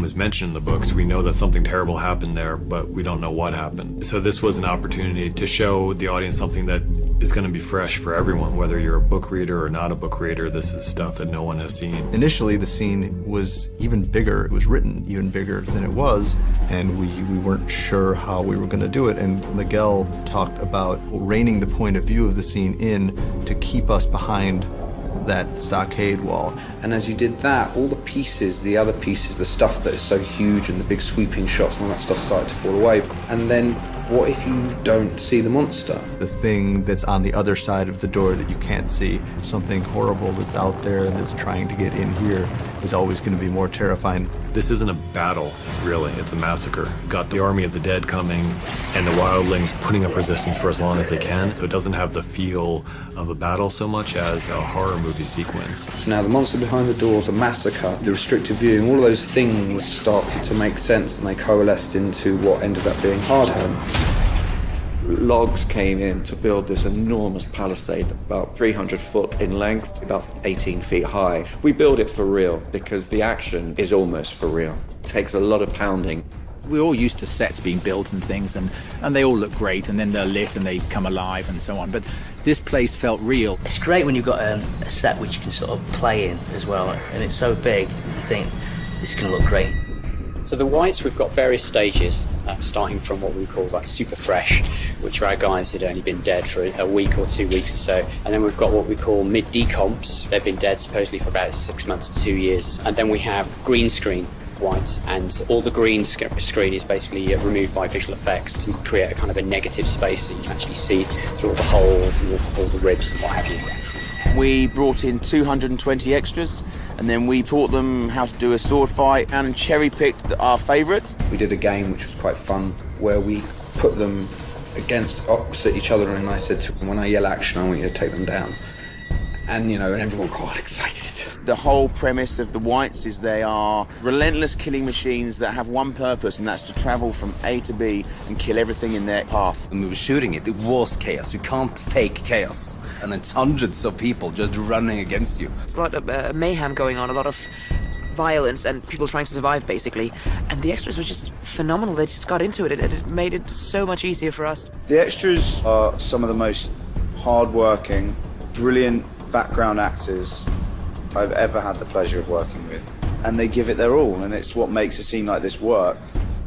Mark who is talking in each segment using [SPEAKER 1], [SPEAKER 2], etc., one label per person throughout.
[SPEAKER 1] Hardhome is mentioned in the books. We know that something terrible happened there, but we don't know what happened. So this was an opportunity to show the audience something that is going to be fresh for everyone, whether you're a book reader or not a book reader. This is stuff that no one has seen.
[SPEAKER 2] Initially, the scene was even bigger. It was written even bigger than it was, and we weren't sure how we were going to do it. And Miguel talked about reining the point of view of the scene in to keep us behind that stockade wall.
[SPEAKER 3] And as you did that, all the pieces, the other pieces, the stuff that is so huge and the big sweeping shots and all that stuff started to fall away. And then what if you don't see the monster?
[SPEAKER 2] The thing that's on the other side of the door that you can't see, something horrible that's out there that's trying to get in here, is always going to be more terrifying.
[SPEAKER 1] This isn't a battle, really. It's a massacre. Got the army of the dead coming and the wildlings putting up resistance for as long as they can, so it doesn't have the feel of a battle so much as a horror movie sequence.
[SPEAKER 3] So now the monster behind the door, the massacre, the restricted viewing, all of those things started to make sense, and they coalesced into what ended up being Hardhome.
[SPEAKER 4] Logs came in to build this enormous palisade, about 300 foot in length, about 18 feet high. We build it for real because the action is almost for real. It takes a lot of pounding.
[SPEAKER 5] We're all used to sets being built and things, and they all look great, and then they're lit and they come alive and so on. But this place felt real.
[SPEAKER 6] It's great when you've got a set which you can sort of play in as well, and it's so big, you think this is going to look great.
[SPEAKER 7] So the whites, we've got various stages, starting from what we call like super fresh, which are our guys who'd only been dead for a week or 2 weeks or so. And then we've got what we call mid-decomps. They've been dead supposedly for about 6 months to 2 years. And then we have green screen whites, and all the green screen is basically removed by visual effects to create a kind of a negative space that you can actually see through all the holes and all the ribs and what have you.
[SPEAKER 8] We brought in 220 extras, and then we taught them how to do a sword fight and cherry-picked our favourites.
[SPEAKER 3] We did a game which was quite fun where we put them against opposite each other, and I said to them, when I yell action, I want you to take them down. And, you know, and everyone got quite excited.
[SPEAKER 8] The whole premise of the whites is they are relentless killing machines that have one purpose, and that's to travel from A to B and kill everything in their path.
[SPEAKER 9] When we were shooting it, it was chaos. You can't fake chaos. And it's hundreds of people just running against you.
[SPEAKER 10] It's a lot of mayhem going on, a lot of violence and people trying to survive, basically. And the extras were just phenomenal. They just got into it. It made it so much easier for us.
[SPEAKER 11] The extras are some of the most hard-working, brilliant background actors I've ever had the pleasure of working with. And they give it their all, and it's what makes a scene like this work.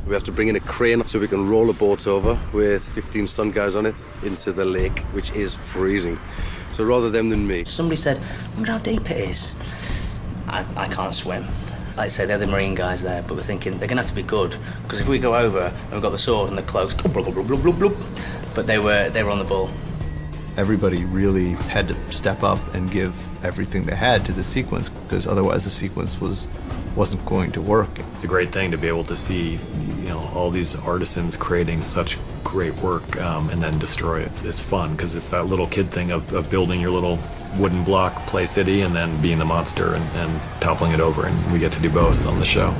[SPEAKER 12] We have to bring in a crane so we can roll a boat over with 15 stunt guys on it into the lake, which is freezing. So rather them than me.
[SPEAKER 6] Somebody said, I wonder how deep it is. I can't swim. Like I say, they're the marine guys there, but we're thinking they're going to have to be good, because if we go over and we've got the sword and the cloaks, blub, blub, blub, blub, blub, but they were on the ball.
[SPEAKER 2] Everybody really had to step up and give everything they had to the sequence, because otherwise the sequence wasn't going to work.
[SPEAKER 1] It's a great thing to be able to see, you know, all these artisans creating such great work and then destroy it. It's fun because it's that little kid thing of building your little wooden block play city and then being the monster and toppling it over, and we get to do both on the show.